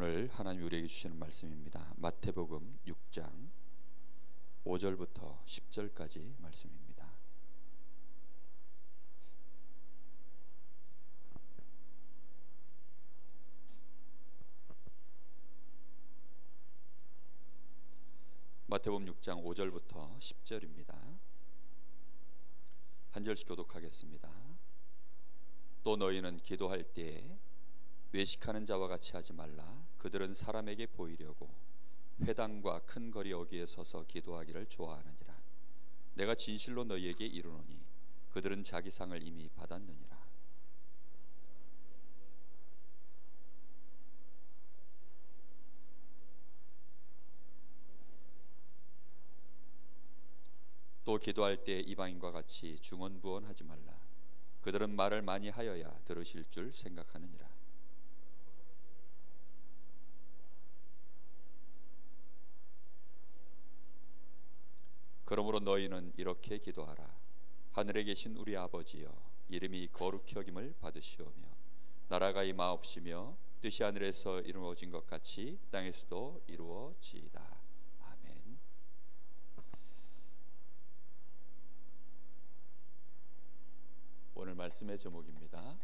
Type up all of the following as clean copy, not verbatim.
오늘 하나님 우리에게 주시는 말씀입니다. 마태복음 6장 5절부터 10절까지 말씀입니다. 마태복음 6장 5절부터 10절입니다. 한 절씩 교독하겠습니다. 또 너희는 기도할 때에 외식하는 자와 같이 하지 말라. 그들은 사람에게 보이려고 회당과 큰 거리 어귀에 서서 기도하기를 좋아하느니라. 내가 진실로 너희에게 이르노니 그들은 자기 상을 이미 받았느니라. 또 기도할 때 이방인과 같이 중언부언하지 말라. 그들은 말을 많이 하여야 들으실 줄 생각하느니라. 그러므로 너희는 이렇게 기도하라. 하늘에 계신 우리 아버지여, 이름이 거룩히 여김을 받으시오며 나라가 임하옵시며 뜻이 하늘에서 이루어진 것 같이 땅에서도 이루어지이다. 아멘. 오늘 말씀의 제목입니다.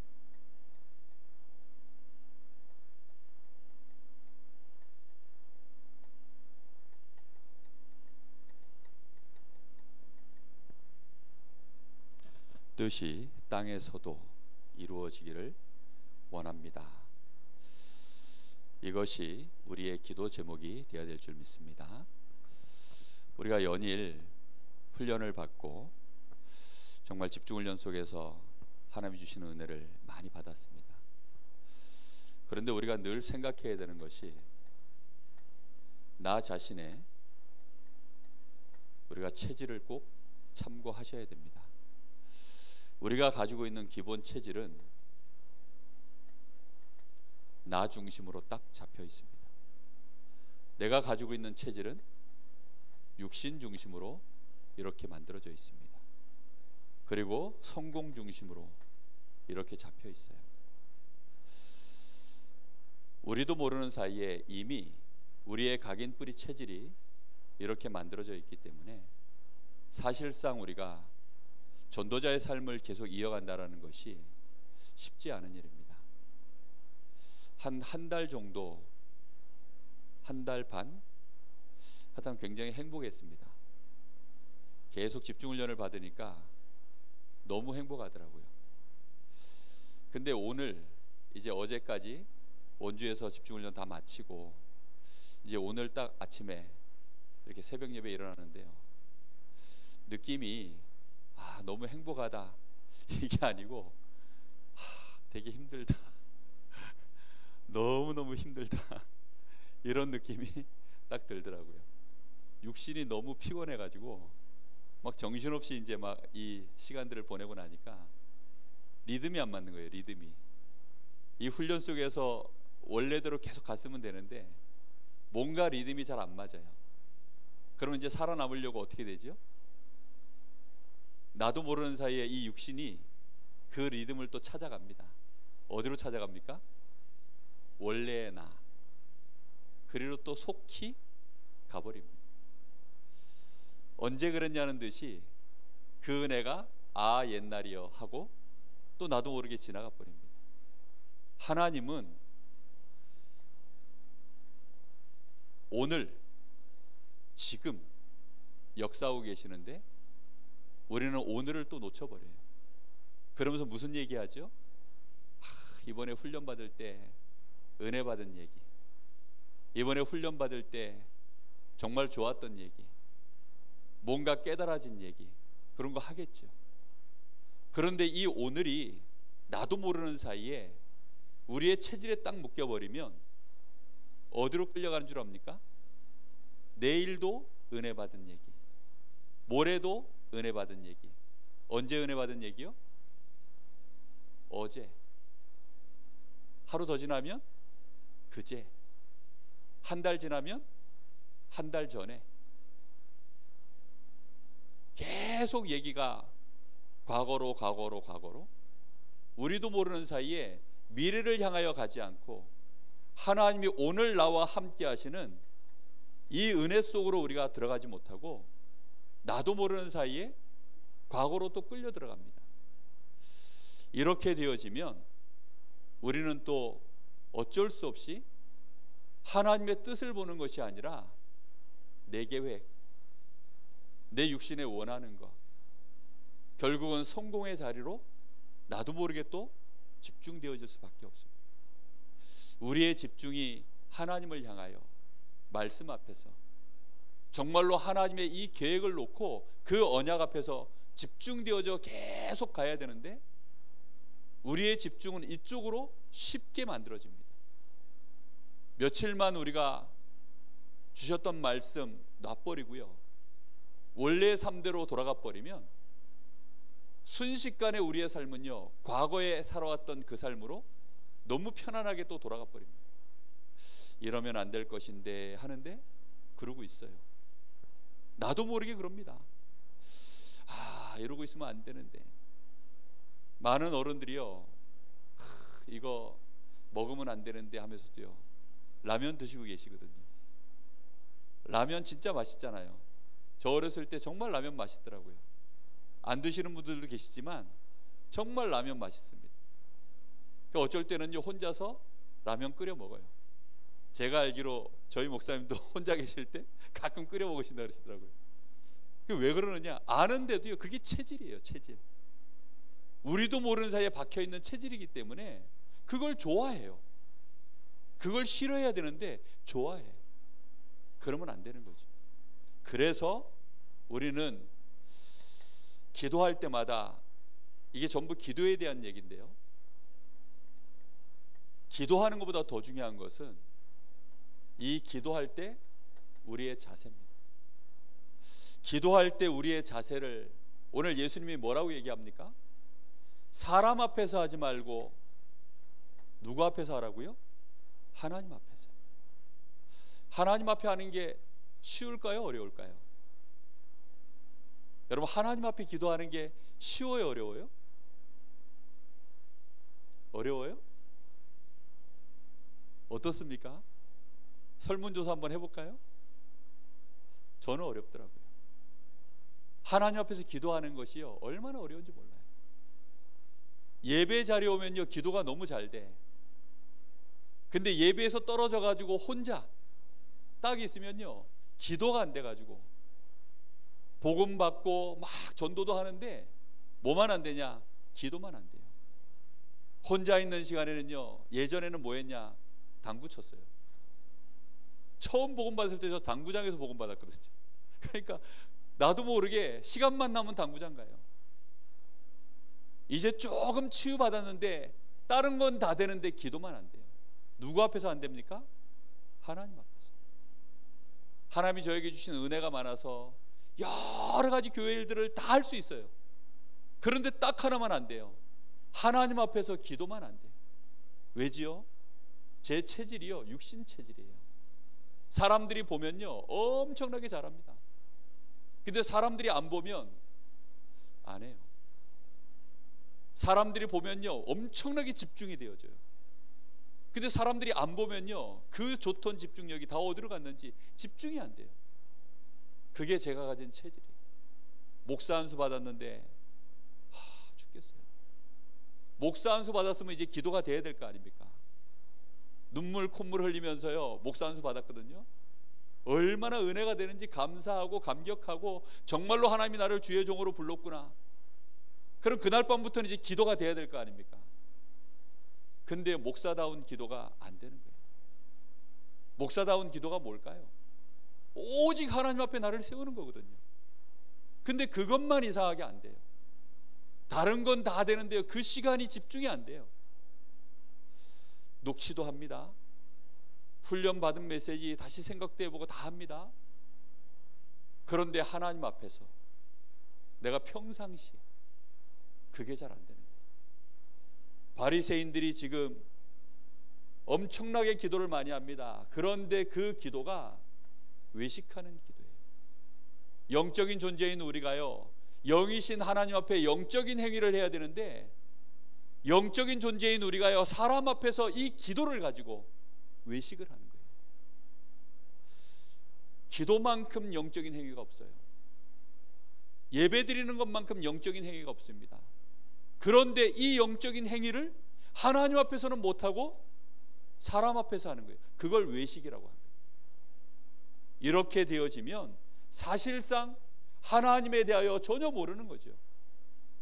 뜻이 땅에서도 이루어지기를 원합니다. 이것이 우리의 기도 제목이 되어야 될 줄 믿습니다. 우리가 연일 훈련을 받고 정말 집중훈련 속에서 하나님이 주시는 은혜를 많이 받았습니다. 그런데 우리가 늘 생각해야 되는 것이 나 자신의 우리가 체질을 꼭 참고하셔야 됩니다. 우리가 가지고 있는 기본 체질은 나 중심으로 딱 잡혀 있습니다. 내가 가지고 있는 체질은 육신 중심으로 이렇게 만들어져 있습니다. 그리고 성공 중심으로 이렇게 잡혀 있어요. 우리도 모르는 사이에 이미 우리의 각인 뿌리 체질이 이렇게 만들어져 있기 때문에 사실상 우리가 전도자의 삶을 계속 이어간다는 것이 쉽지 않은 일입니다. 한 달 정도, 한 달 반 하여튼 굉장히 행복했습니다. 계속 집중훈련을 받으니까 너무 행복하더라고요. 근데 오늘 이제 어제까지 원주에서 집중훈련 다 마치고 이제 오늘 딱 아침에 이렇게 새벽 예배에 일어나는데요, 느낌이 너무 행복하다 이게 아니고 되게 힘들다 너무너무 힘들다 이런 느낌이 딱 들더라고요. 육신이 너무 피곤해가지고 막 정신없이 이제 막 이 시간들을 보내고 나니까 리듬이 안 맞는 거예요. 리듬이 이 훈련 속에서 원래대로 계속 갔으면 되는데 뭔가 리듬이 잘 안 맞아요. 그러면 이제 살아남으려고 어떻게 되죠? 나도 모르는 사이에 이 육신이 그 리듬을 또 찾아갑니다. 어디로 찾아갑니까? 원래의 나, 그리로 또 속히 가버립니다. 언제 그랬냐는 듯이 그 은혜가 옛날이여 하고 또 나도 모르게 지나가 버립니다. 하나님은 오늘 지금 역사하고 계시는데 우리는 오늘을 또 놓쳐버려요. 그러면서 무슨 얘기하죠? 이번에 훈련 받을 때 은혜 받은 얘기, 이번에 훈련 받을 때 정말 좋았던 얘기, 뭔가 깨달아진 얘기, 그런 거 하겠죠. 그런데 이 오늘이 나도 모르는 사이에 우리의 체질에 딱 묶여버리면 어디로 끌려가는 줄 압니까? 내일도 은혜 받은 얘기, 모레도 은혜 받은 얘기. 언제 은혜 받은 얘기요? 어제. 하루 더 지나면 그제. 한 달 지나면 한 달 전에. 계속 얘기가 과거로 우리도 모르는 사이에 미래를 향하여 가지 않고 하나님이 오늘 나와 함께 하시는 이 은혜 속으로 우리가 들어가지 못하고 나도 모르는 사이에 과거로 또 끌려 들어갑니다. 이렇게 되어지면 우리는 또 어쩔 수 없이 하나님의 뜻을 보는 것이 아니라 내 계획, 내 육신에 원하는 것, 결국은 성공의 자리로 나도 모르게 또 집중되어질 수밖에 없습니다. 우리의 집중이 하나님을 향하여 말씀 앞에서 정말로 하나님의 이 계획을 놓고 그 언약 앞에서 집중되어져 계속 가야 되는데 우리의 집중은 이쪽으로 쉽게 만들어집니다. 며칠만 우리가 주셨던 말씀 놔버리고요, 원래의 삶대로 돌아가 버리면 순식간에 우리의 삶은요, 과거에 살아왔던 그 삶으로 너무 편안하게 또 돌아가 버립니다. 이러면 안 될 것인데 하는데 그러고 있어요. 나도 모르게 그럽니다. 이러고 있으면 안 되는데. 많은 어른들이요, 이거 먹으면 안 되는데 하면서도요 라면 드시고 계시거든요. 라면 진짜 맛있잖아요. 저 어렸을 때 정말 라면 맛있더라고요. 안 드시는 분들도 계시지만 정말 라면 맛있습니다. 그러니까 어쩔 때는요 혼자서 라면 끓여 먹어요. 제가 알기로 저희 목사님도 혼자 계실 때 가끔 끓여 먹으신다 그러시더라고요. 왜 그러느냐, 아는데도요 그게 체질이에요. 체질. 우리도 모르는 사이에 박혀있는 체질이기 때문에 그걸 좋아해요. 그걸 싫어해야 되는데 좋아해. 그러면 안 되는 거죠. 그래서 우리는 기도할 때마다, 이게 전부 기도에 대한 얘기인데요, 기도하는 것보다 더 중요한 것은 이 기도할 때 우리의 자세입니다. 기도할 때 우리의 자세를 오늘 예수님이 뭐라고 얘기합니까? 사람 앞에서 하지 말고 누구 앞에서 하라고요? 하나님 앞에서. 하나님 앞에 하는 게 쉬울까요? 어려울까요? 여러분, 하나님 앞에 기도하는 게 쉬워요? 어려워요? 어려워요? 어떻습니까? 설문조사 한번 해볼까요? 저는 어렵더라고요. 하나님 앞에서 기도하는 것이요 얼마나 어려운지 몰라요. 예배 자리에 오면요 기도가 너무 잘 돼. 근데 예배에서 떨어져 가지고 혼자 딱 있으면요 기도가 안 돼 가지고 복음 받고 막 전도도 하는데 뭐만 안 되냐? 기도만 안 돼요. 혼자 있는 시간에는요, 예전에는 뭐 했냐? 당구 쳤어요. 처음 복음 받을 때 저 당구장에서 복음 받았거든요. 그러니까 나도 모르게 시간만 나면 당구장 가요. 이제 조금 치유받았는데 다른 건 다 되는데 기도만 안 돼요. 누구 앞에서 안 됩니까? 하나님 앞에서. 하나님이 저에게 주신 은혜가 많아서 여러 가지 교회 일들을 다 할 수 있어요. 그런데 딱 하나만 안 돼요. 하나님 앞에서 기도만 안 돼요. 왜지요? 제 체질이요 육신 체질이에요. 사람들이 보면요 엄청나게 잘합니다. 근데 사람들이 안 보면 안 해요. 사람들이 보면요 엄청나게 집중이 되어져요. 근데 사람들이 안 보면요 그 좋던 집중력이 다 어디로 갔는지 집중이 안 돼요. 그게 제가 가진 체질이에요. 목사 안수 받았는데 죽겠어요. 목사 안수 받았으면 이제 기도가 돼야 될 거 아닙니까? 눈물 콧물 흘리면서요 목사 안수 받았거든요. 얼마나 은혜가 되는지 감사하고 감격하고 정말로 하나님이 나를 주의 종으로 불렀구나. 그럼 그날 밤부터는 이제 기도가 돼야 될 거 아닙니까? 근데 목사다운 기도가 안 되는 거예요. 목사다운 기도가 뭘까요? 오직 하나님 앞에 나를 세우는 거거든요. 근데 그것만 이상하게 안 돼요. 다른 건 다 되는데요 그 시간이 집중이 안 돼요. 녹취도 합니다. 훈련받은 메시지 다시 생각도 해보고 다 합니다. 그런데 하나님 앞에서 내가 평상시에 그게 잘 안 되는 거예요. 바리새인들이 지금 엄청나게 기도를 많이 합니다. 그런데 그 기도가 외식하는 기도예요. 영적인 존재인 우리가요 영이신 하나님 앞에 영적인 행위를 해야 되는데 영적인 존재인 우리가요 사람 앞에서 이 기도를 가지고 외식을 하는 거예요. 기도만큼 영적인 행위가 없어요. 예배 드리는 것만큼 영적인 행위가 없습니다. 그런데 이 영적인 행위를 하나님 앞에서는 못하고 사람 앞에서 하는 거예요. 그걸 외식이라고 합니다. 이렇게 되어지면 사실상 하나님에 대하여 전혀 모르는 거죠.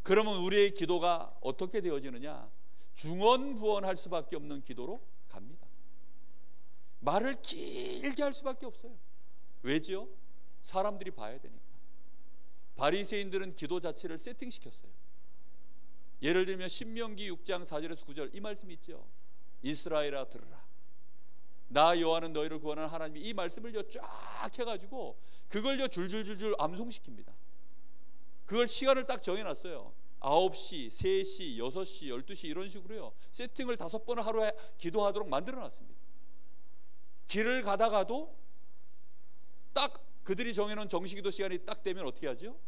그러면 우리의 기도가 어떻게 되어지느냐? 중언부언할 수밖에 없는 기도로 갑니다. 말을 길게 할 수밖에 없어요. 왜지요? 사람들이 봐야 되니까. 바리새인들은 기도 자체를 세팅시켰어요. 예를 들면 신명기 6장 4절에서 9절 이 말씀이 있죠. 이스라엘아 들으라. 나 여호와는 너희를 구원하는 하나님이 이 말씀을 쫙 해가지고 그걸 줄줄줄줄 암송시킵니다. 그걸 시간을 딱 정해놨어요. 9시, 3시, 6시, 12시 이런 식으로요. 세팅을 5번을 하루에 기도하도록 만들어놨습니다. 길을 가다가도 딱 그들이 정해놓은 정시기도 시간이 딱 되면 어떻게 하죠?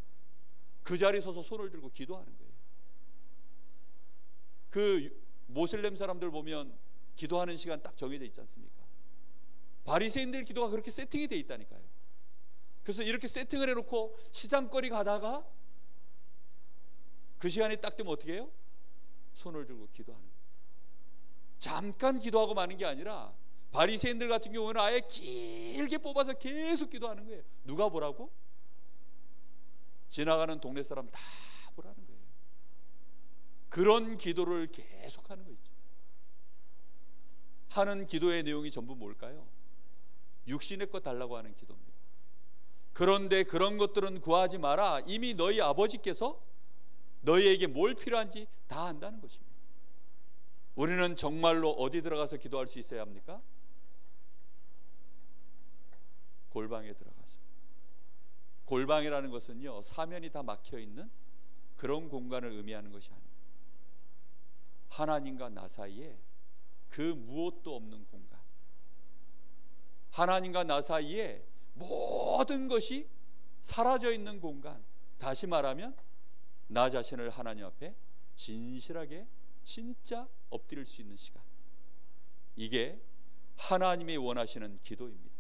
그 자리에 서서 손을 들고 기도하는 거예요. 그 모슬렘 사람들 보면 기도하는 시간 딱 정해져 있지 않습니까? 바리새인들 기도가 그렇게 세팅이 돼 있다니까요. 그래서 이렇게 세팅을 해놓고 시장거리 가다가 그 시간이 딱 되면 어떻게 해요? 손을 들고 기도하는 거예요. 잠깐 기도하고 마는 게 아니라 바리새인들 같은 경우는 아예 길게 뽑아서 계속 기도하는 거예요. 누가 보라고? 지나가는 동네 사람 다 보라는 거예요. 그런 기도를 계속하는 거 있죠. 하는 기도의 내용이 전부 뭘까요? 육신의 것 달라고 하는 기도입니다. 그런데 그런 것들은 구하지 마라. 이미 너희 아버지께서 너희에게 뭘 필요한지 다 안다는 것입니다. 우리는 정말로 어디 들어가서 기도할 수 있어야 합니까? 골방에 들어가서. 골방이라는 것은요, 사면이 다 막혀 있는 그런 공간을 의미하는 것이 아닙니다. 하나님과 나 사이에 그 무엇도 없는 공간, 하나님과 나 사이에 모든 것이 사라져 있는 공간, 다시 말하면 나 자신을 하나님 앞에 진실하게 진짜 엎드릴 수 있는 시간, 이게 하나님이 원하시는 기도입니다.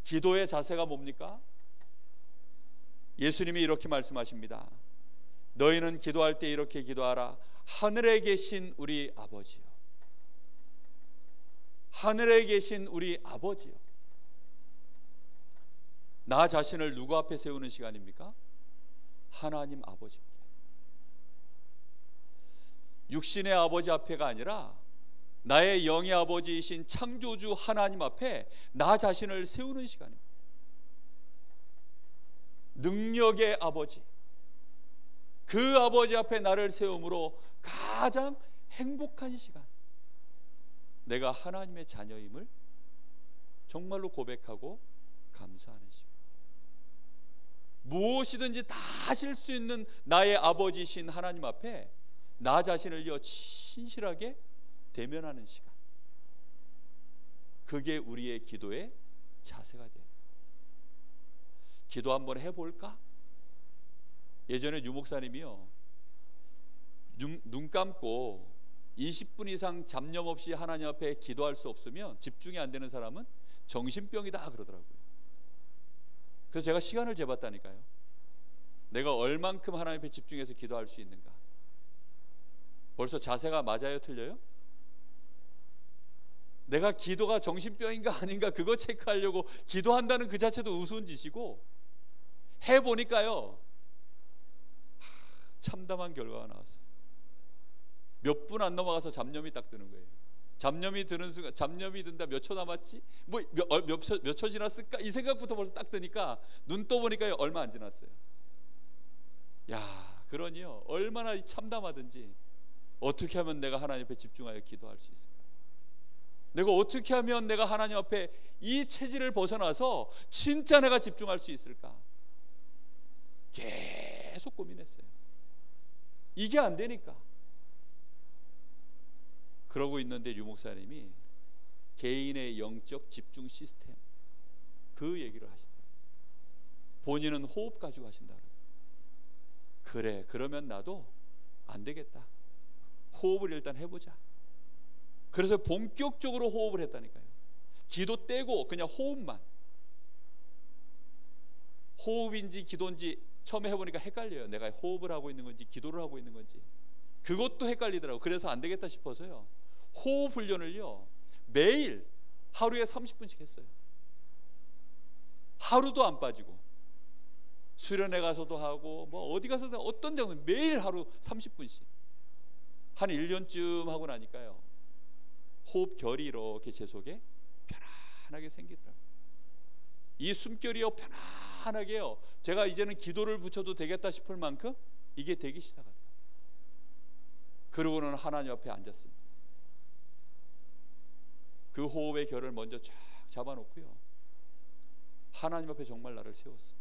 기도의 자세가 뭡니까? 예수님이 이렇게 말씀하십니다. 너희는 기도할 때 이렇게 기도하라. 하늘에 계신 우리 아버지요. 하늘에 계신 우리 아버지요. 나 자신을 누구 앞에 세우는 시간입니까? 하나님 아버지께. 육신의 아버지 앞에가 아니라 나의 영의 아버지이신 창조주 하나님 앞에 나 자신을 세우는 시간입니다. 능력의 아버지, 그 아버지 앞에 나를 세움으로 가장 행복한 시간, 내가 하나님의 자녀임을 정말로 고백하고 감사하는 시간, 무엇이든지 다 하실 수 있는 나의 아버지이신 하나님 앞에 나 자신을요 진실하게 대면하는 시간, 그게 우리의 기도의 자세가 돼요. 기도 한번 해볼까? 예전에 유 목사님이요, 눈 감고 20분 이상 잡념 없이 하나님 앞에 기도할 수 없으면, 집중이 안 되는 사람은 정신병이다 그러더라고요. 그래서 제가 시간을 재봤다니까요. 내가 얼만큼 하나님 앞에 집중해서 기도할 수 있는가. 벌써 자세가 맞아요, 틀려요? 내가 기도가 정신병인가 아닌가 그거 체크하려고 기도한다는 그 자체도 우스운 짓이고, 해보니까요 참담한 결과가 나왔어요. 몇 분 안 넘어가서 잡념이 딱 드는 거예요. 잡념이 드는 순간, 잡념이 든다, 몇 초 남았지? 뭐 몇 초 지났을까? 이 생각부터 벌써 딱 드니까 눈 떠보니까요 얼마 안 지났어요. 야, 그러니요 얼마나 참담하든지 어떻게 하면 내가 하나님 앞에 집중하여 기도할 수 있을까? 내가 어떻게 하면 내가 하나님 앞에 이 체질을 벗어나서 진짜 내가 집중할 수 있을까? 계속 고민했어요. 이게 안 되니까. 그러고 있는데 유 목사님이 개인의 영적 집중 시스템, 그 얘기를 하시더라고요. 본인은 호흡 가지고 하신다고. 그래, 그러면 나도 안 되겠다. 호흡을 일단 해보자. 그래서 본격적으로 호흡을 했다니까요. 기도 떼고 그냥 호흡만. 호흡인지 기도인지 처음에 해보니까 헷갈려요. 내가 호흡을 하고 있는 건지 기도를 하고 있는 건지. 그것도 헷갈리더라고요. 그래서 안 되겠다 싶어서요, 호흡 훈련을요 매일 하루에 30분씩 했어요. 하루도 안 빠지고, 수련회 가서도 하고 뭐 어디 가서도 어떤 장면 매일 하루 30분씩 한 1년쯤 하고 나니까요, 호흡 결이 이렇게 제 속에 편안하게 생기더라고요. 이 숨결이요 편안하게요, 제가 이제는 기도를 붙여도 되겠다 싶을 만큼 이게 되기 시작하더라고요. 그러고는 하나님 앞에 앉았습니다. 그 호흡의 결을 먼저 쫙 잡아놓고요, 하나님 앞에 정말 나를 세웠어요.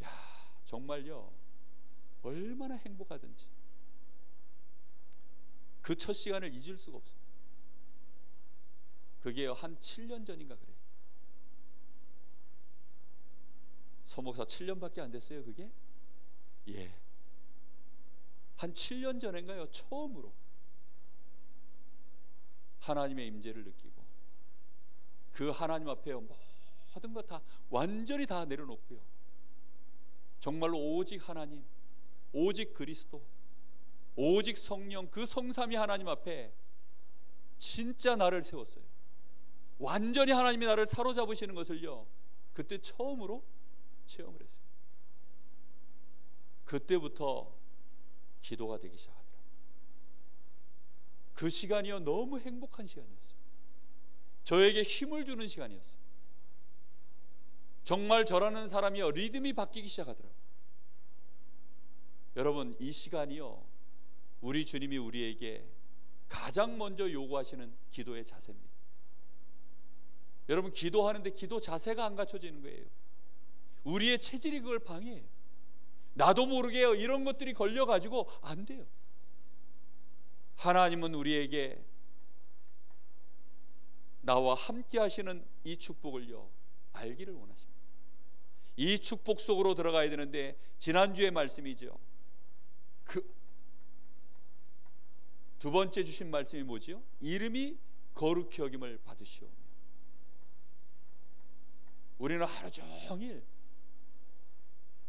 야, 정말요 얼마나 행복하든지 그 첫 시간을 잊을 수가 없어요. 그게 한 7년 전인가 그래요. 서목사 7년밖에 안 됐어요 그게? 예, 한 7년 전인가요 처음으로 하나님의 임재를 느끼고, 그 하나님 앞에 모든 것 다 완전히 다 내려놓고요, 정말로 오직 하나님, 오직 그리스도, 오직 성령, 그 성삼위 하나님 앞에 진짜 나를 세웠어요. 완전히 하나님이 나를 사로잡으시는 것을요 그때 처음으로 체험을 했어요. 그때부터 기도가 되기 시작하더라고요. 그 시간이요 너무 행복한 시간이었어요. 저에게 힘을 주는 시간이었어요. 정말 저라는 사람이요 리듬이 바뀌기 시작하더라고요. 여러분, 이 시간이요 우리 주님이 우리에게 가장 먼저 요구하시는 기도의 자세입니다. 여러분, 기도하는데 기도 자세가 안 갖춰지는 거예요. 우리의 체질이 그걸 방해해요. 나도 모르게요 이런 것들이 걸려가지고 안 돼요. 하나님은 우리에게 나와 함께 하시는 이 축복을요 알기를 원하십니다. 이 축복 속으로 들어가야 되는데, 지난주의 말씀이죠, 그 두 번째 주신 말씀이 뭐지요? 이름이 거룩히 여김을 받으시오며. 우리는 하루 종일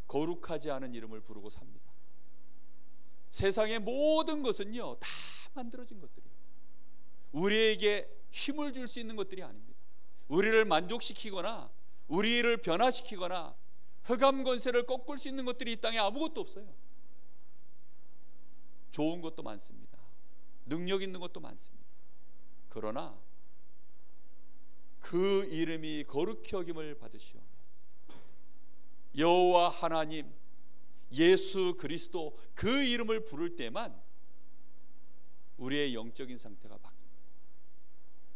거룩하지 않은 이름을 부르고 삽니다. 세상의 모든 것은요 다 만들어진 것들이에요. 우리에게 힘을 줄 수 있는 것들이 아닙니다. 우리를 만족시키거나 우리를 변화시키거나 흑암 권세를 꺾을 수 있는 것들이 이 땅에 아무것도 없어요. 좋은 것도 많습니다. 능력 있는 것도 많습니다. 그러나 그 이름이 거룩히 여김을 받으시오며 여호와 하나님, 예수 그리스도, 그 이름을 부를 때만 우리의 영적인 상태가 바뀝니다.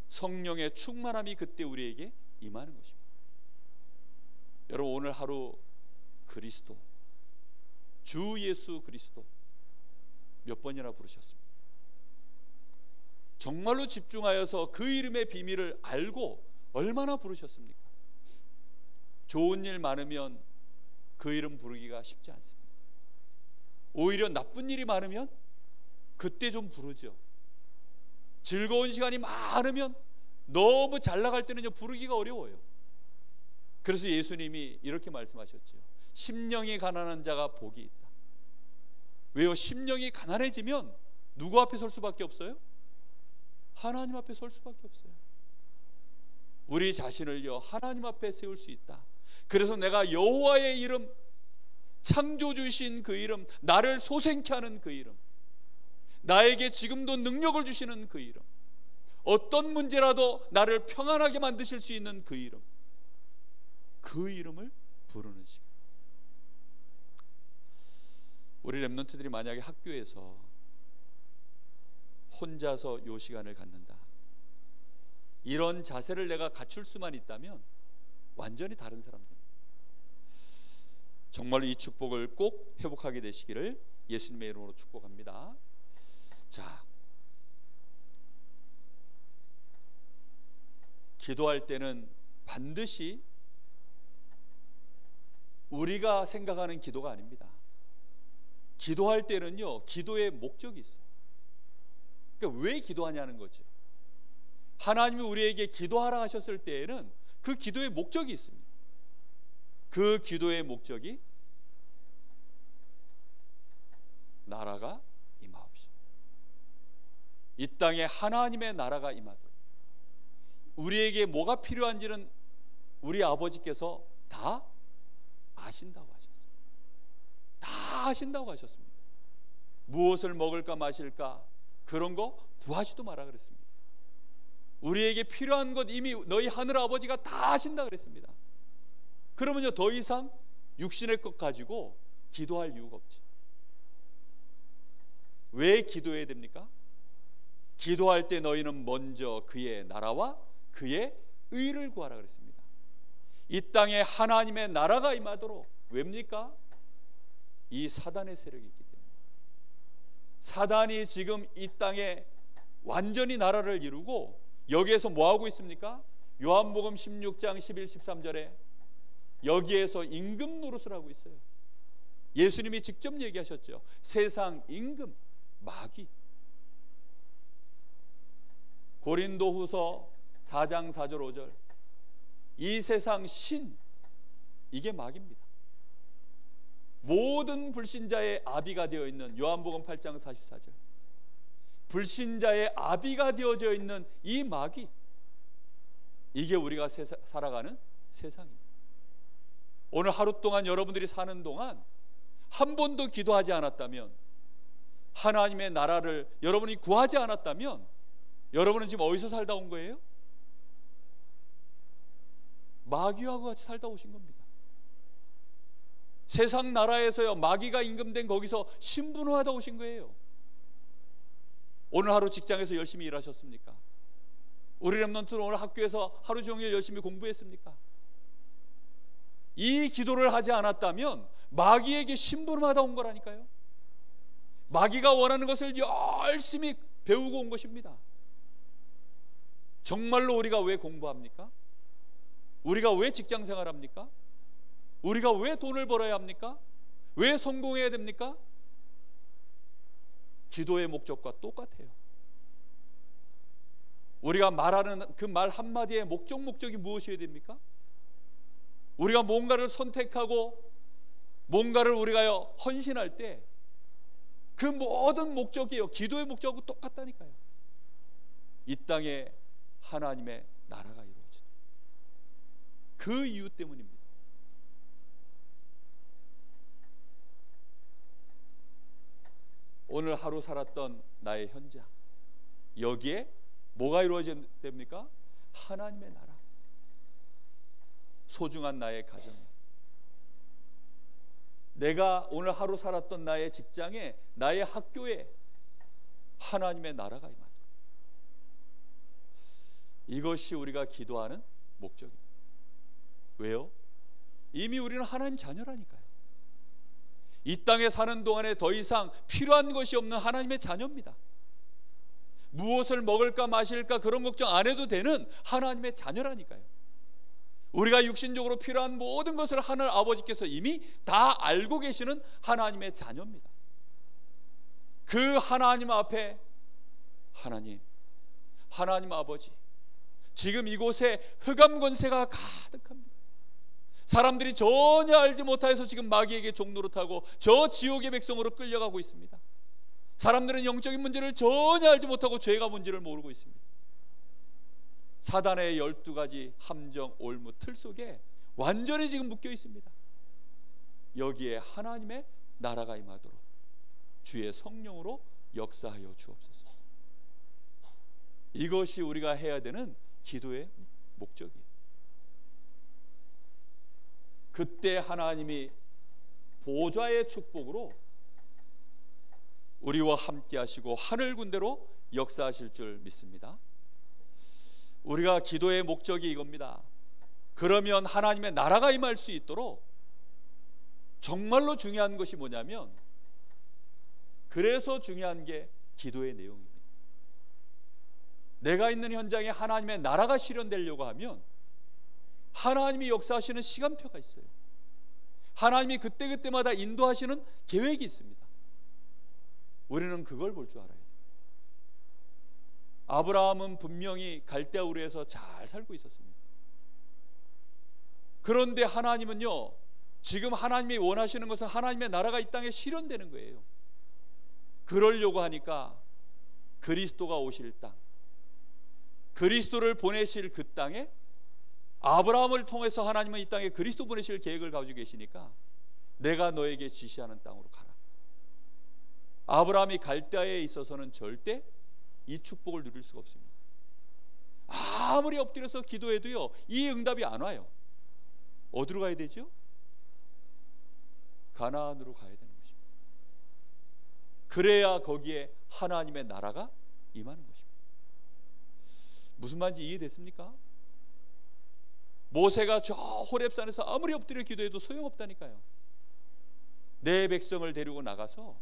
성령의 충만함이 그때 우리에게 임하는 것입니다. 여러분, 오늘 하루 그리스도, 주 예수 그리스도 몇 번이나 부르셨습니까? 정말로 집중하여서 그 이름의 비밀을 알고 얼마나 부르셨습니까? 좋은 일 많으면 그 이름 부르기가 쉽지 않습니다. 오히려 나쁜 일이 많으면 그때 좀 부르죠. 즐거운 시간이 많으면, 너무 잘 나갈 때는요 부르기가 어려워요. 그래서 예수님이 이렇게 말씀하셨죠. 심령이 가난한 자가 복이 있다. 왜요? 심령이 가난해지면 누구 앞에 설 수밖에 없어요? 하나님 앞에 설 수밖에 없어요. 우리 자신을요 하나님 앞에 세울 수 있다. 그래서 내가 여호와의 이름, 창조주신 그 이름, 나를 소생케 하는 그 이름, 나에게 지금도 능력을 주시는 그 이름, 어떤 문제라도 나를 평안하게 만드실 수 있는 그 이름, 그 이름을 부르는 시간. 우리 렘넌트들이 만약에 학교에서 혼자서 요 시간을 갖는다, 이런 자세를 내가 갖출 수만 있다면 완전히 다른 사람들, 정말로 이 축복을 꼭 회복하게 되시기를 예수님의 이름으로 축복합니다. 자, 기도할 때는 반드시 우리가 생각하는 기도가 아닙니다. 기도할 때는요 기도의 목적이 있어요. 그러니까 왜 기도하냐는 거죠. 하나님이 우리에게 기도하라 하셨을 때에는 그 기도의 목적이 있습니다. 그 기도의 목적이 나라가 임하옵시고 이 땅에 하나님의 나라가 임하도록. 우리에게 뭐가 필요한지는 우리 아버지께서 다 아신다고 하셨어요. 다 아신다고 하셨습니다. 무엇을 먹을까 마실까 그런 거 구하지도 마라 그랬습니다. 우리에게 필요한 것 이미 너희 하늘 아버지가 다 아신다 그랬습니다. 그러면요 더 이상 육신의 것 가지고 기도할 이유가 없지. 왜 기도해야 됩니까? 기도할 때 너희는 먼저 그의 나라와 그의 의를 구하라 그랬습니다. 이 땅에 하나님의 나라가 임하도록. 왜입니까? 이 사단의 세력이 있기 때문에. 사단이 지금 이 땅에 완전히 나라를 이루고 여기에서 뭐하고 있습니까? 요한복음 16장 11, 13절에 여기에서 임금 노릇을 하고 있어요. 예수님이 직접 얘기하셨죠. 세상 임금, 마귀. 고린도후서 4장 4절 5절 이 세상 신, 이게 마귀입니다. 모든 불신자의 아비가 되어 있는 요한복음 8장 44절 불신자의 아비가 되어져 있는 이 마귀, 이게 우리가 살아가는 세상입니다. 오늘 하루 동안 여러분들이 사는 동안 한 번도 기도하지 않았다면, 하나님의 나라를 여러분이 구하지 않았다면 여러분은 지금 어디서 살다 온 거예요? 마귀하고 같이 살다 오신 겁니다. 세상 나라에서요 마귀가 임금된 거기서 신분화하다 오신 거예요. 오늘 하루 직장에서 열심히 일하셨습니까? 우리 렘넌트는 오늘 학교에서 하루 종일 열심히 공부했습니까? 이 기도를 하지 않았다면 마귀에게 신분화하다 온 거라니까요. 마귀가 원하는 것을 열심히 배우고 온 것입니다. 정말로 우리가 왜 공부합니까? 우리가 왜 직장 생활합니까? 우리가 왜 돈을 벌어야 합니까? 왜 성공해야 됩니까? 기도의 목적과 똑같아요. 우리가 말하는 그 말 한마디의 목적이 무엇이어야 됩니까? 우리가 뭔가를 선택하고 뭔가를 우리가 헌신할 때 그 모든 목적이요 기도의 목적하고 똑같다니까요. 이 땅에 하나님의 나라가 이루어지도록. 그 이유 때문입니다. 오늘 하루 살았던 나의 현장, 여기에 뭐가 이루어져야 됩니까? 하나님의 나라. 소중한 나의 가정, 내가 오늘 하루 살았던 나의 직장에, 나의 학교에 하나님의 나라가 임하도록. 이것이 우리가 기도하는 목적입니다. 왜요? 이미 우리는 하나님 자녀라니까요. 이 땅에 사는 동안에 더 이상 필요한 것이 없는 하나님의 자녀입니다. 무엇을 먹을까 마실까 그런 걱정 안 해도 되는 하나님의 자녀라니까요. 우리가 육신적으로 필요한 모든 것을 하늘 아버지께서 이미 다 알고 계시는 하나님의 자녀입니다. 그 하나님 앞에 하나님 아버지, 지금 이곳에 흑암 권세가 가득합니다. 사람들이 전혀 알지 못해서 지금 마귀에게 종노릇하고 저 지옥의 백성으로 끌려가고 있습니다. 사람들은 영적인 문제를 전혀 알지 못하고 죄가 뭔지를 모르고 있습니다. 사단의 12가지 함정, 올무, 틀 속에 완전히 지금 묶여 있습니다. 여기에 하나님의 나라가 임하도록 주의 성령으로 역사하여 주옵소서. 이것이 우리가 해야 되는 기도의 목적이에요. 그때 하나님이 보좌의 축복으로 우리와 함께 하시고 하늘 군대로 역사하실 줄 믿습니다. 우리가 기도의 목적이 이겁니다. 그러면 하나님의 나라가 임할 수 있도록 정말로 중요한 것이 뭐냐면, 그래서 중요한 게 기도의 내용입니다. 내가 있는 현장에 하나님의 나라가 실현되려고 하면 하나님이 역사하시는 시간표가 있어요. 하나님이 그때그때마다 인도하시는 계획이 있습니다. 우리는 그걸 볼 줄 알아야 돼요. 아브라함은 분명히 갈대아 우르에서 잘 살고 있었습니다. 그런데 하나님은요, 지금 하나님이 원하시는 것은 하나님의 나라가 이 땅에 실현되는 거예요. 그러려고 하니까 그리스도가 오실 땅, 그리스도를 보내실 그 땅에 아브라함을 통해서 하나님은 이 땅에 그리스도 보내실 계획을 가지고 계시니까 내가 너에게 지시하는 땅으로 가라. 아브라함이 갈대아에 있어서는 절대 이 축복을 누릴 수가 없습니다. 아무리 엎드려서 기도해도요, 이 응답이 안 와요. 어디로 가야 되죠? 가나안으로 가야 되는 것입니다. 그래야 거기에 하나님의 나라가 임하는 것입니다. 무슨 말인지 이해됐습니까? 모세가 저 호렙산에서 아무리 엎드려 기도해도 소용없다니까요. 내 백성을 데리고 나가서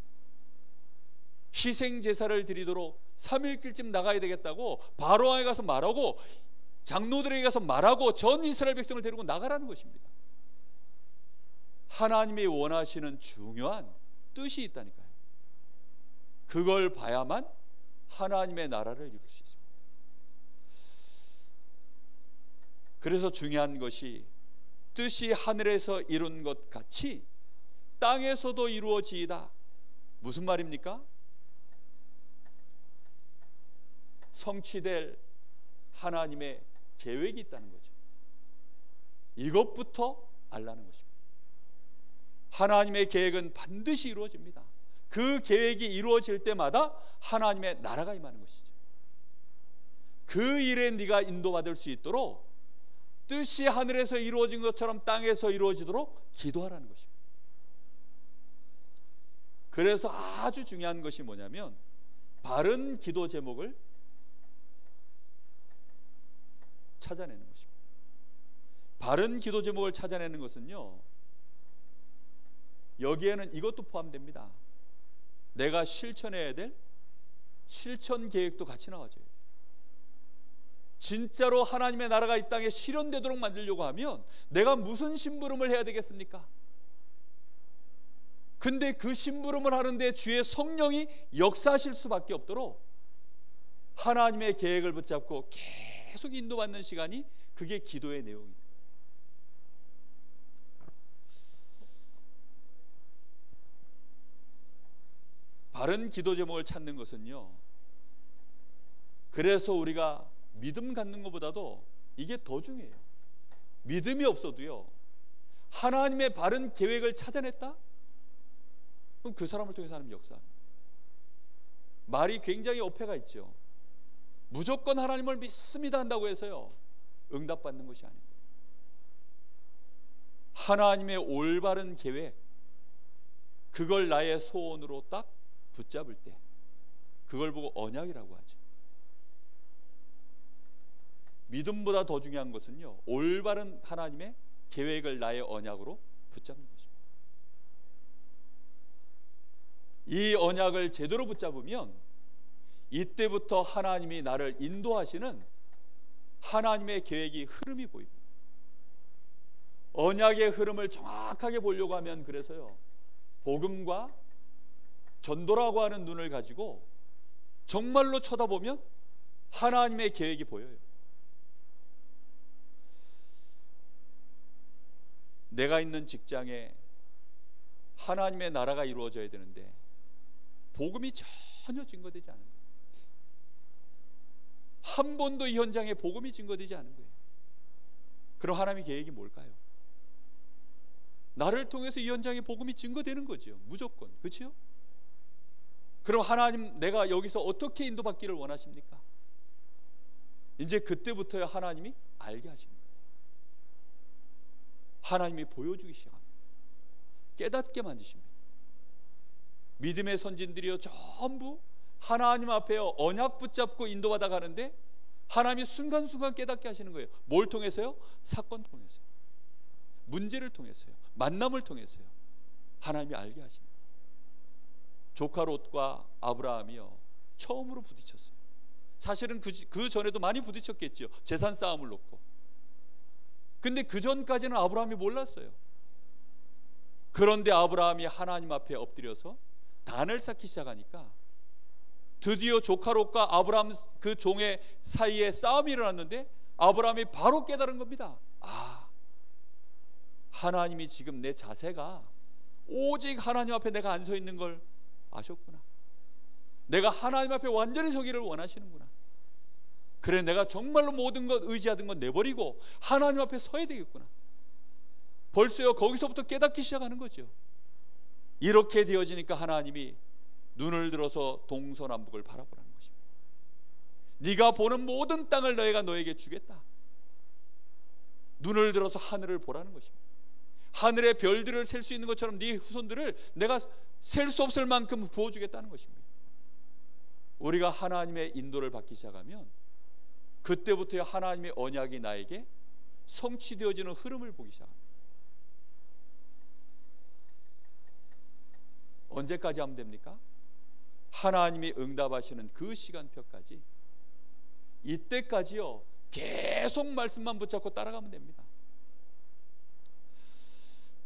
희생 제사를 드리도록 3일쯤 나가야 되겠다고 바로왕에 가서 말하고 장로들에게 가서 말하고 전 이스라엘 백성을 데리고 나가라는 것입니다. 하나님이 원하시는 중요한 뜻이 있다니까요. 그걸 봐야만 하나님의 나라를 이룰 수 있습니다. 그래서 중요한 것이 뜻이 하늘에서 이룬 것 같이 땅에서도 이루어지이다. 무슨 말입니까? 성취될 하나님의 계획이 있다는 거죠. 이것부터 알라는 것입니다. 하나님의 계획은 반드시 이루어집니다. 그 계획이 이루어질 때마다 하나님의 나라가 임하는 것이죠. 그 일에 네가 인도받을 수 있도록 뜻이 하늘에서 이루어진 것처럼 땅에서 이루어지도록 기도하라는 것입니다. 그래서 아주 중요한 것이 뭐냐면 바른 기도 제목을 찾아내는 것입니다. 바른 기도 제목을 찾아내는 것은요, 여기에는 이것도 포함됩니다. 내가 실천해야 될 실천 계획도 같이 나와줘요. 진짜로 하나님의 나라가 이 땅에 실현되도록 만들려고 하면 내가 무슨 심부름을 해야 되겠습니까? 근데 그 심부름을 하는데 주의 성령이 역사하실 수밖에 없도록 하나님의 계획을 붙잡고 계속 인도받는 시간이, 그게 기도의 내용입니다. 바른 기도 제목을 찾는 것은요, 그래서 우리가 믿음 갖는 것보다도 이게 더 중요해요. 믿음이 없어도요, 하나님의 바른 계획을 찾아냈다? 그럼 그 사람을 통해서 하나님 역사합니다. 말이 굉장히 어폐가 있죠. 무조건 하나님을 믿습니다 한다고 해서요, 응답받는 것이 아닙니다. 하나님의 올바른 계획, 그걸 나의 소원으로 딱 붙잡을 때 그걸 보고 언약이라고 하죠. 믿음보다 더 중요한 것은요, 올바른 하나님의 계획을 나의 언약으로 붙잡는 것입니다. 이 언약을 제대로 붙잡으면 이때부터 하나님이 나를 인도하시는 하나님의 계획이 흐름이 보입니다. 언약의 흐름을 정확하게 보려고 하면, 그래서요, 복음과 전도라고 하는 눈을 가지고 정말로 쳐다보면 하나님의 계획이 보여요. 내가 있는 직장에 하나님의 나라가 이루어져야 되는데 복음이 전혀 증거되지 않은 거예요. 한 번도 이 현장에 복음이 증거되지 않은 거예요. 그럼 하나님의 계획이 뭘까요? 나를 통해서 이 현장에 복음이 증거되는 거죠. 무조건. 그렇죠? 그럼 하나님, 내가 여기서 어떻게 인도받기를 원하십니까? 이제 그때부터야 하나님이 알게 하시는 거예요. 하나님이 보여주기 시작합니다. 깨닫게 만드십니다. 믿음의 선진들이요, 전부 하나님 앞에 언약 붙잡고 인도받아 가는데 하나님이 순간순간 깨닫게 하시는 거예요. 뭘 통해서요? 사건 통해서요, 문제를 통해서요, 만남을 통해서요, 하나님이 알게 하십니다. 조카 롯과 아브라함이요, 처음으로 부딪혔어요. 사실은 그 전에도 많이 부딪혔겠죠. 재산 싸움을 놓고. 근데 그 전까지는 아브라함이 몰랐어요. 그런데 아브라함이 하나님 앞에 엎드려서 단을 쌓기 시작하니까 드디어 조카 롯과 아브라함 그 종의 사이에 싸움이 일어났는데 아브라함이 바로 깨달은 겁니다. 아, 하나님이 지금 내 자세가 오직 하나님 앞에 내가 안 서 있는 걸 아셨구나. 내가 하나님 앞에 완전히 서기를 원하시는구나. 그래, 내가 정말로 모든 것 의지하던 것 내버리고 하나님 앞에 서야 되겠구나. 벌써요, 거기서부터 깨닫기 시작하는 거죠. 이렇게 되어지니까 하나님이 눈을 들어서 동서남북을 바라보라는 것입니다. 네가 보는 모든 땅을 내가 너에게 주겠다. 눈을 들어서 하늘을 보라는 것입니다. 하늘의 별들을 셀 수 있는 것처럼 네 후손들을 내가 셀 수 없을 만큼 부어주겠다는 것입니다. 우리가 하나님의 인도를 받기 시작하면 그때부터 하나님의 언약이 나에게 성취되어지는 흐름을 보기 시작합니다. 언제까지 하면 됩니까? 하나님이 응답하시는 그 시간표까지, 이때까지요 계속 말씀만 붙잡고 따라가면 됩니다.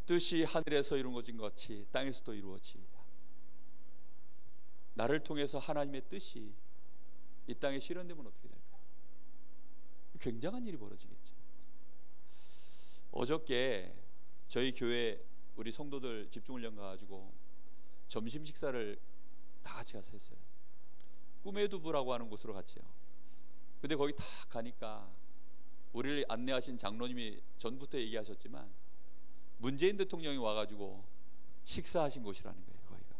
뜻이 하늘에서 이루어진 것 같이 땅에서도 이루어지이다. 나를 통해서 하나님의 뜻이 이 땅에 실현되면 어떻게 될까요? 굉장한 일이 벌어지겠죠. 어저께 저희 교회 우리 성도들 집중훈련 가가지고 점심 식사를 다 같이 가서 했어요. 꿈의 두부라고 하는 곳으로 갔지요. 근데 거기 다 가니까 우리를 안내하신 장로님이 전부터 얘기하셨지만 문재인 대통령이 와가지고 식사하신 곳이라는 거예요. 거기가.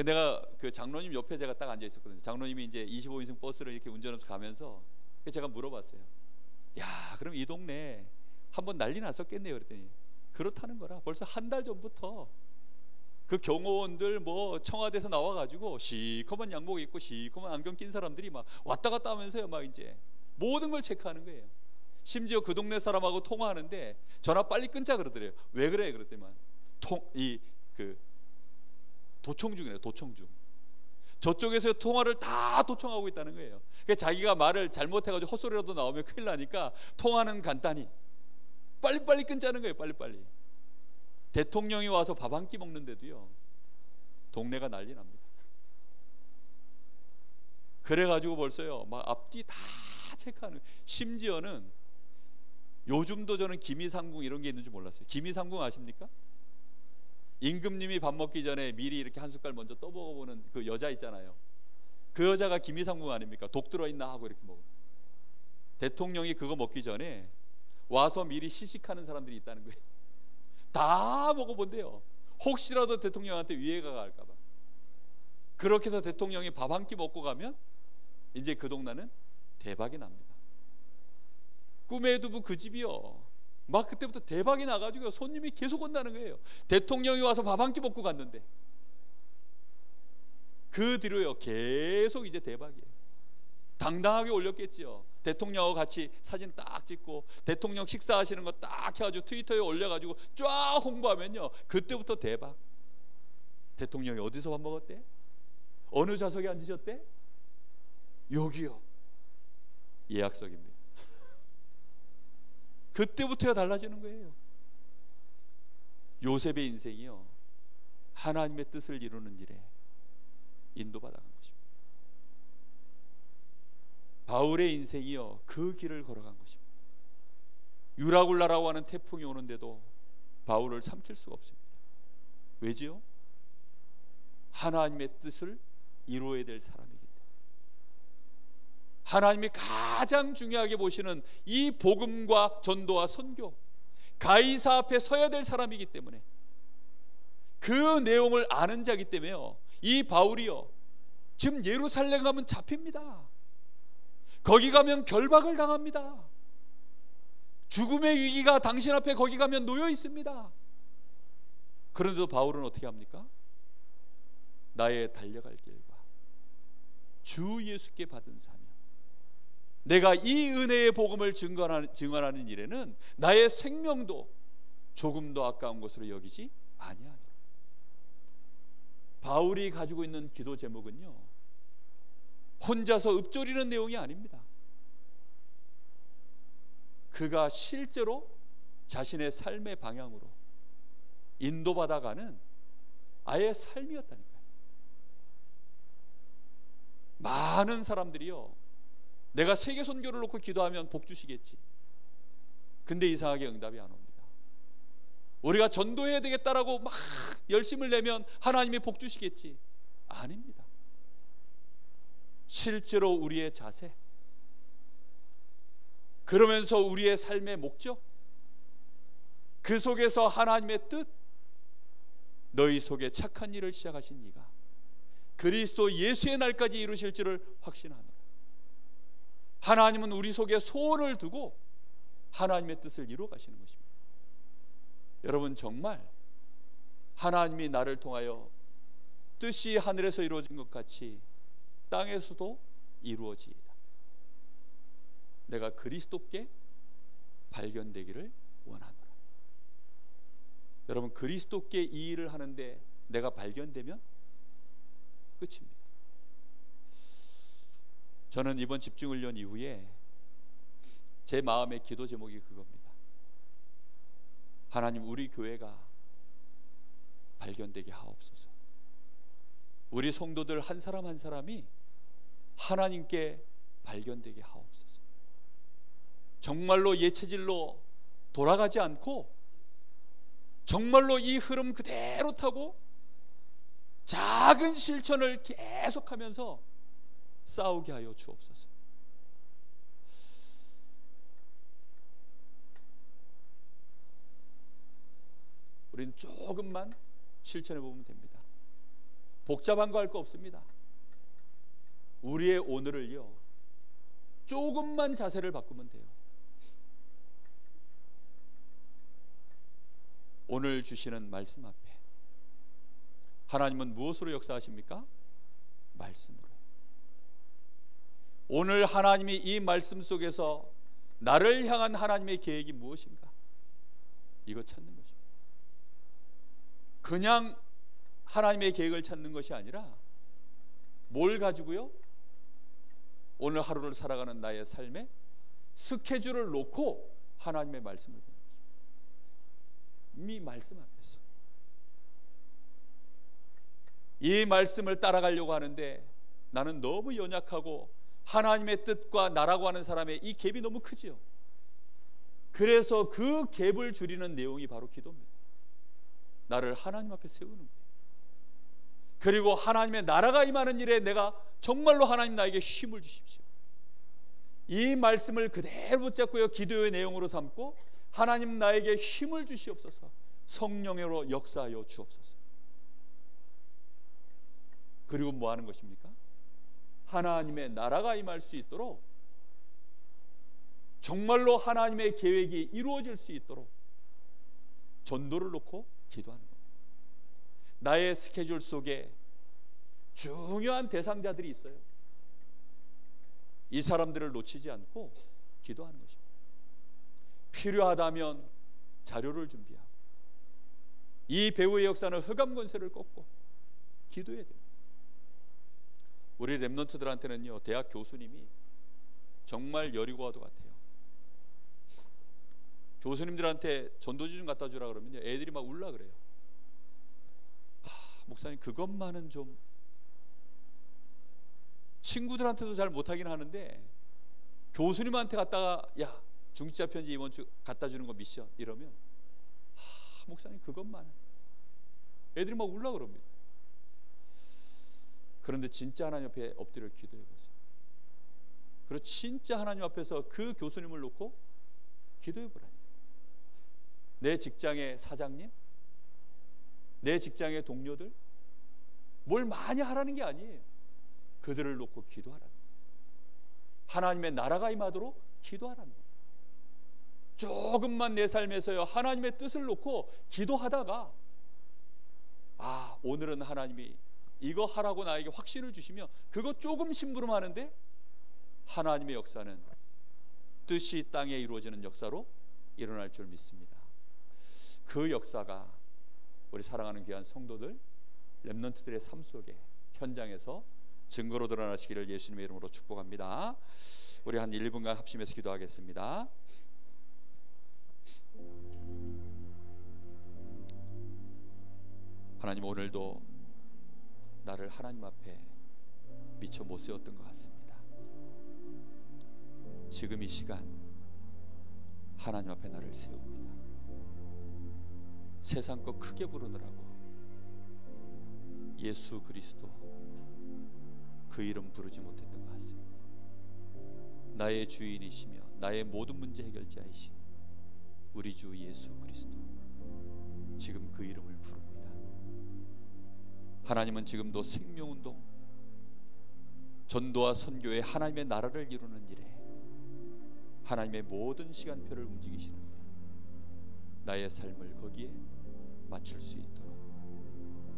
내가 그 장로님 옆에 제가 딱 앉아 있었거든요. 장로님이 이제 25인승 버스를 이렇게 운전해서 가면서 제가 물어봤어요. 야, 그럼 이 동네 한번 난리 났었겠네요. 그랬더니 그렇다는 거라. 벌써 한 달 전부터 그 경호원들 뭐 청와대에서 나와가지고 시커먼 양복 입고 시커먼 안경 낀 사람들이 막 왔다 갔다 하면서요, 막 이제 모든 걸 체크하는 거예요. 심지어 그 동네 사람하고 통화하는데 전화 빨리 끊자 그러더래요. 왜 그래? 그랬더니만 도청 중이래요. 도청 중. 저쪽에서 통화를 다 도청하고 있다는 거예요. 그러니까 자기가 말을 잘못해가지고 헛소리라도 나오면 큰일 나니까 통화는 간단히 빨리빨리 끊자는 거예요. 빨리빨리. 대통령이 와서 밥 한 끼 먹는데도요 동네가 난리 납니다. 그래가지고 벌써요 막 앞뒤 다 체크하는. 심지어는 요즘도 저는 기미상궁 이런 게 있는 줄 몰랐어요. 기미상궁 아십니까? 임금님이 밥 먹기 전에 미리 이렇게 한 숟갈 먼저 떠먹어보는 그 여자 있잖아요. 그 여자가 기미상궁 아닙니까? 독 들어있나 하고 이렇게 먹어요. 대통령이 그거 먹기 전에 와서 미리 시식하는 사람들이 있다는 거예요. 다 먹어본대요. 혹시라도 대통령한테 위해가 갈까봐. 그렇게 해서 대통령이 밥 한 끼 먹고 가면 이제 그 동네는 대박이 납니다. 꿈의 두부 그 집이요 막 그때부터 대박이 나가지고 손님이 계속 온다는 거예요. 대통령이 와서 밥 한 끼 먹고 갔는데 그 뒤로요 계속 이제 대박이에요. 당당하게 올렸겠지요. 대통령하고 같이 사진 딱 찍고 대통령 식사하시는 거 딱 해가지고 트위터에 올려가지고 쫙 홍보하면요 그때부터 대박. 대통령이 어디서 밥 먹었대? 어느 좌석에 앉으셨대? 여기요. 예약석입니다. 그때부터야 달라지는 거예요. 요셉의 인생이요 하나님의 뜻을 이루는 일에 인도받아간 것입니다. 바울의 인생이요 그 길을 걸어간 것입니다. 유라굴라라고 하는 태풍이 오는데도 바울을 삼킬 수가 없습니다. 왜지요? 하나님의 뜻을 이루어야 될 사람이기 때문에. 하나님이 가장 중요하게 보시는 이 복음과 전도와 선교, 가이사 앞에 서야 될 사람이기 때문에, 그 내용을 아는 자이기 때문에요 이 바울이요 지금 예루살렘 가면 잡힙니다. 거기 가면 결박을 당합니다. 죽음의 위기가 당신 앞에 거기 가면 놓여 있습니다. 그런데도 바울은 어떻게 합니까? 나의 달려갈 길과 주 예수께 받은 사명, 내가 이 은혜의 복음을 증언하는 일에는 나의 생명도 조금도 아까운 것으로 여기지 아니하노라. 바울이 가지고 있는 기도 제목은요 혼자서 읊조리는 내용이 아닙니다. 그가 실제로 자신의 삶의 방향으로 인도받아가는 아예 삶이었다니까요. 많은 사람들이요, 내가 세계 선교를 놓고 기도하면 복 주시겠지. 근데 이상하게 응답이 안 옵니다. 우리가 전도해야 되겠다라고 막 열심을 내면 하나님이 복 주시겠지. 아닙니다. 실제로 우리의 자세, 그러면서 우리의 삶의 목적, 그 속에서 하나님의 뜻, 너희 속에 착한 일을 시작하신 이가 그리스도 예수의 날까지 이루실 줄을 확신하노라. 하나님은 우리 속에 소원을 두고 하나님의 뜻을 이루어 가시는 것입니다. 여러분, 정말 하나님이 나를 통하여 뜻이 하늘에서 이루어진 것 같이 땅에서도 이루어지이다. 내가 그리스도께 발견되기를 원하노라. 여러분, 그리스도께 이 일을 하는데 내가 발견되면 끝입니다. 저는 이번 집중훈련 이후에 제 마음의 기도 제목이 그겁니다. 하나님, 우리 교회가 발견되게 하옵소서. 우리 성도들 한 사람 한 사람이 하나님께 발견되게 하옵소서. 정말로 옛체질로 돌아가지 않고 정말로 이 흐름 그대로 타고 작은 실천을 계속하면서 싸우게 하여 주옵소서. 우린 조금만 실천해 보면 됩니다. 복잡한 거 할 거 없습니다. 우리의 오늘을요, 조금만 자세를 바꾸면 돼요. 오늘 주시는 말씀 앞에 하나님은 무엇으로 역사하십니까? 말씀으로. 오늘 하나님이 이 말씀 속에서 나를 향한 하나님의 계획이 무엇인가? 이거 찾는 것입니다. 그냥 하나님의 계획을 찾는 것이 아니라 뭘 가지고요? 오늘 하루를 살아가는 나의 삶에 스케줄을 놓고 하나님의 말씀을 보는 것입니다. 이 말씀 앞에서 이 말씀을 따라가려고 하는데 나는 너무 연약하고 하나님의 뜻과 나라고 하는 사람의 이 갭이 너무 크지요. 그래서 그 갭을 줄이는 내용이 바로 기도입니다. 나를 하나님 앞에 세우는 거예요. 그리고 하나님의 나라가 임하는 일에 내가 정말로 하나님 나에게 힘을 주십시오. 이 말씀을 그대로 붙잡고요, 기도의 내용으로 삼고 하나님 나에게 힘을 주시옵소서. 성령으로 역사하여 주옵소서. 그리고 뭐 하는 것입니까? 하나님의 나라가 임할 수 있도록, 정말로 하나님의 계획이 이루어질 수 있도록 전도를 놓고 기도하는 겁니다. 나의 스케줄 속에 중요한 대상자들이 있어요. 이 사람들을 놓치지 않고 기도하는 것입니다. 필요하다면 자료를 준비하고, 이 배우의 역사는 흑암 권세를 꺾고 기도해야 돼요. 우리 렘넌트들한테는요, 대학 교수님이 정말 여리고와도 같아요. 교수님들한테 전도지 좀 갖다 주라 그러면요, 애들이 막 울라 그래요. 목사님, 그것만은 좀. 친구들한테도 잘 못하긴 하는데 교수님한테 갖다가 야, 중지자 편지 이번 주 갖다 주는 거 미션 이러면 목사님 그것만은. 애들이 막 울라 그럽니다. 그런데 진짜 하나님 앞에 엎드려 기도해 보세요. 그리고 진짜 하나님 앞에서 그 교수님을 놓고 기도해 보라니까. 내 직장의 사장님, 내 직장의 동료들, 뭘 많이 하라는 게 아니에요. 그들을 놓고 기도하라는 거예요. 하나님의 나라가 임하도록 기도하라는 거예요. 조금만 내 삶에서요, 하나님의 뜻을 놓고 기도하다가 오늘은 하나님이 이거 하라고 나에게 확신을 주시며 그거 조금 심부름하는데 하나님의 역사는 뜻이 땅에 이루어지는 역사로 일어날 줄 믿습니다. 그 역사가 우리 사랑하는 귀한 성도들, 렘넌트들의 삶 속에, 현장에서 증거로 드러나시기를 예수님의 이름으로 축복합니다. 우리 한 1분간 합심해서 기도하겠습니다. 하나님, 오늘도 나를 하나님 앞에 미처 못 세웠던 것 같습니다. 지금 이 시간 하나님 앞에 나를 세웁니다. 세상 거 크게 부르느라고 예수 그리스도 그 이름 부르지 못했던 것 같습니다. 나의 주인이시며 나의 모든 문제 해결자이신 우리 주 예수 그리스도, 지금 그 이름을 부릅니다. 하나님은 지금도 생명운동, 전도와 선교의 하나님의 나라를 이루는 일에 하나님의 모든 시간표를 움직이시는데 나의 삶을 거기에 맞출 수 있도록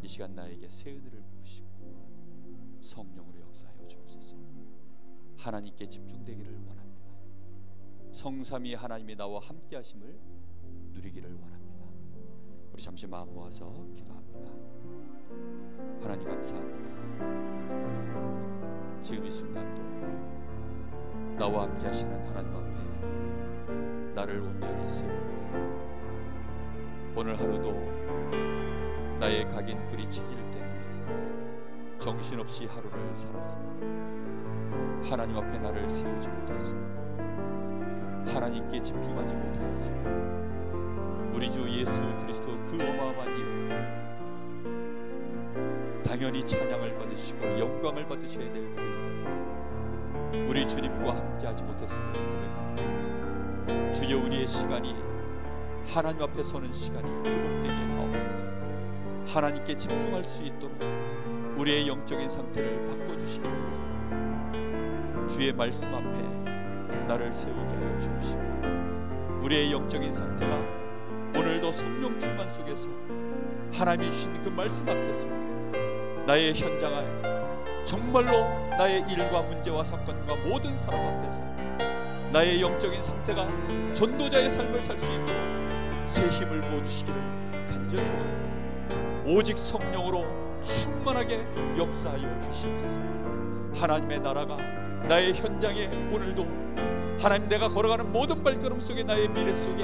이 시간 나에게 새 은혜를 부으시고 성령으로 역사하여 주옵소서. 하나님께 집중되기를 원합니다. 성삼위 하나님이 나와 함께 하심을 누리기를 원합니다. 우리 잠시 마음 모아서 기도합니다. 하나님 감사합니다. 지금 이 순간도 나와 함께 하시는 하나님 앞에 나를 온전히 세웁니다. 오늘 하루도 나의 각인 불이 지길 때문에 정신없이 하루를 살았습니다. 하나님 앞에 나를 세우지 못했습니다. 하나님께 집중하지 못하였습니다. 우리 주 예수 그리스도 그 어마어마한 이름, 당연히 찬양을 받으시고 영광을 받으셔야 될 그 이름, 우리 주님과 함께하지 못했음을 고백합니다. 주여, 우리의 시간이 하나님 앞에 서는 시간이 회복되게 하옵소서. 하나님께 집중할 수 있도록 우리의 영적인 상태를 바꿔주시기를 원합니다. 주의 말씀 앞에 나를 세우게 하여 주옵시고, 우리의 영적인 상태가 오늘도 성령 충만 속에서 하나님이 주신 그 말씀 앞에서 나의 현장을 정말로 나의 일과 문제와 사건과 모든 사람 앞에서 나의 영적인 상태가 전도자의 삶을 살 수 있도록 새 힘을 부어주시기를 간절히 원합니다. 오직 성령으로 충만하게 역사하여 주시옵소서. 하나님의 나라가 나의 현장에 오늘도 하나님, 내가 걸어가는 모든 발걸음 속에 나의 미래 속에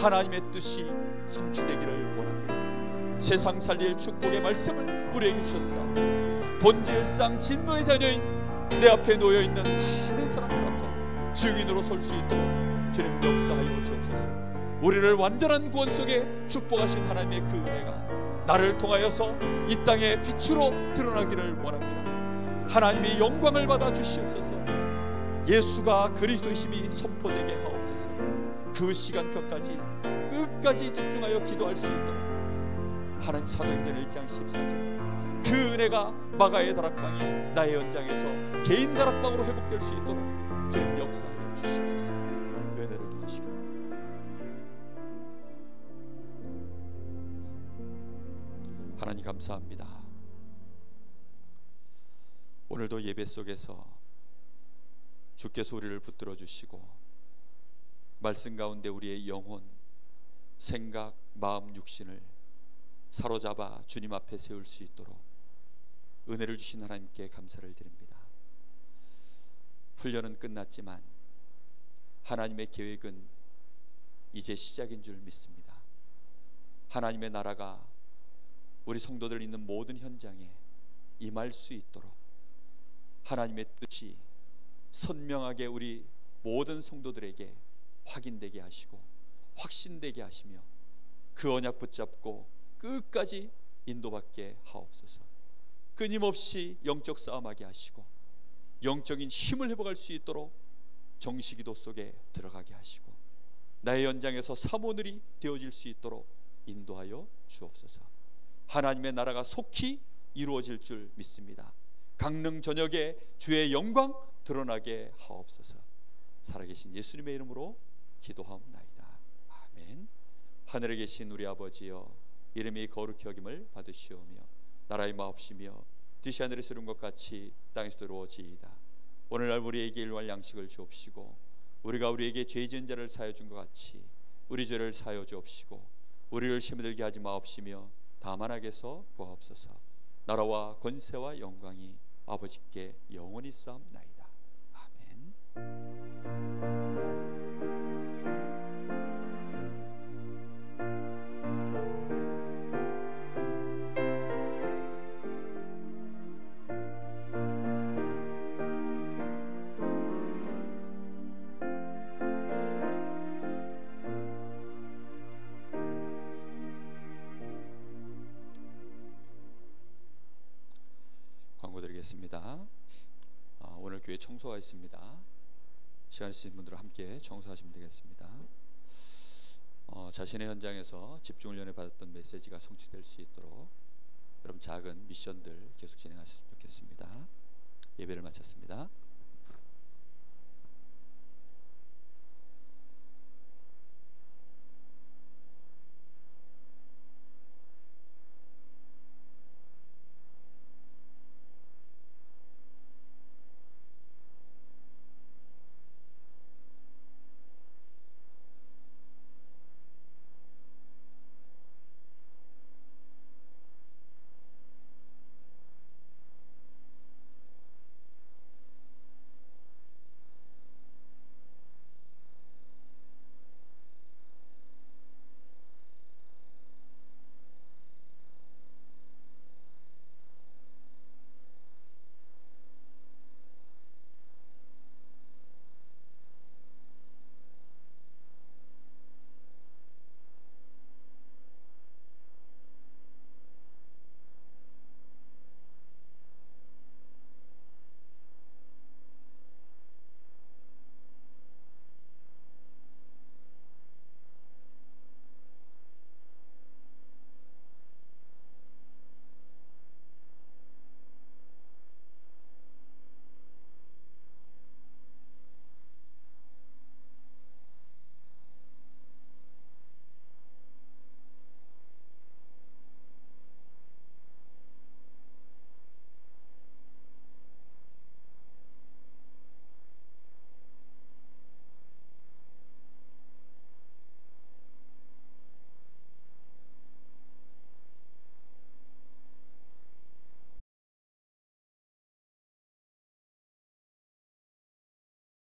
하나님의 뜻이 성취되기를 원합니다. 세상 살릴 축복의 말씀을 우리에게 주셨사 본질상 진노의 자녀인 내 앞에 놓여있는 많은 사람들 앞에 증인으로 설 수 있도록 주님 역사하여 주옵소서. 우리를 완전한 구원 속에 축복하신 하나님의 그 은혜가 나를 통하여서 이 땅의 빛으로 드러나기를 원합니다. 하나님의 영광을 받아 주시옵소서. 예수가 그리스도이심이 선포되게 하옵소서. 그 시간표까지 끝까지 집중하여 기도할 수 있도록 하나님, 사도행전 1장 14절 그 은혜가 마가의 다락방이 나의 연장에서 개인 다락방으로 회복될 수 있도록 주님 역사하여 주시옵소서. 은혜를 더하시고 하나님 감사합니다. 오늘도 예배 속에서 주께서 우리를 붙들어 주시고 말씀 가운데 우리의 영혼, 생각, 마음, 육신을 사로잡아 주님 앞에 세울 수 있도록 은혜를 주신 하나님께 감사를 드립니다. 훈련은 끝났지만 하나님의 계획은 이제 시작인 줄 믿습니다. 하나님의 나라가 우리 성도들 있는 모든 현장에 임할 수 있도록 하나님의 뜻이 선명하게 우리 모든 성도들에게 확인되게 하시고 확신되게 하시며 그 언약 붙잡고 끝까지 인도받게 하옵소서. 끊임없이 영적 싸움하게 하시고 영적인 힘을 회복할 수 있도록 정식기도 속에 들어가게 하시고 나의 연장에서 사모늘이 되어질 수 있도록 인도하여 주옵소서. 하나님의 나라가 속히 이루어질 줄 믿습니다. 강릉 전역에 주의 영광 드러나게 하옵소서. 살아계신 예수님의 이름으로 기도하옵나이다. 아멘. 하늘에 계신 우리 아버지여, 이름이 거룩히 여김을 받으시오며 나라의 마옵시며 뜻이 하늘에서 이룬 것 같이 땅에서도 이루어지이다. 오늘날 우리에게 일용할 양식을 주옵시고 우리가 우리에게 죄 지은 자를 사하여 준 것 같이 우리 죄를 사하여 주옵시고 우리를 시험에 들게 하지 마옵시며 다만 악에서 구하옵소서. 나라와 권세와 영광이 아버지께 영원히 싸움나이다. 아멘. 교회 청소가 있습니다. 시간 있으신 분들은 함께 청소하시면 되겠습니다. 자신의 현장에서 집중을 연해 받았던 메시지가 성취될 수 있도록 여러분 작은 미션들 계속 진행하셨으면 좋겠습니다. 예배를 마쳤습니다.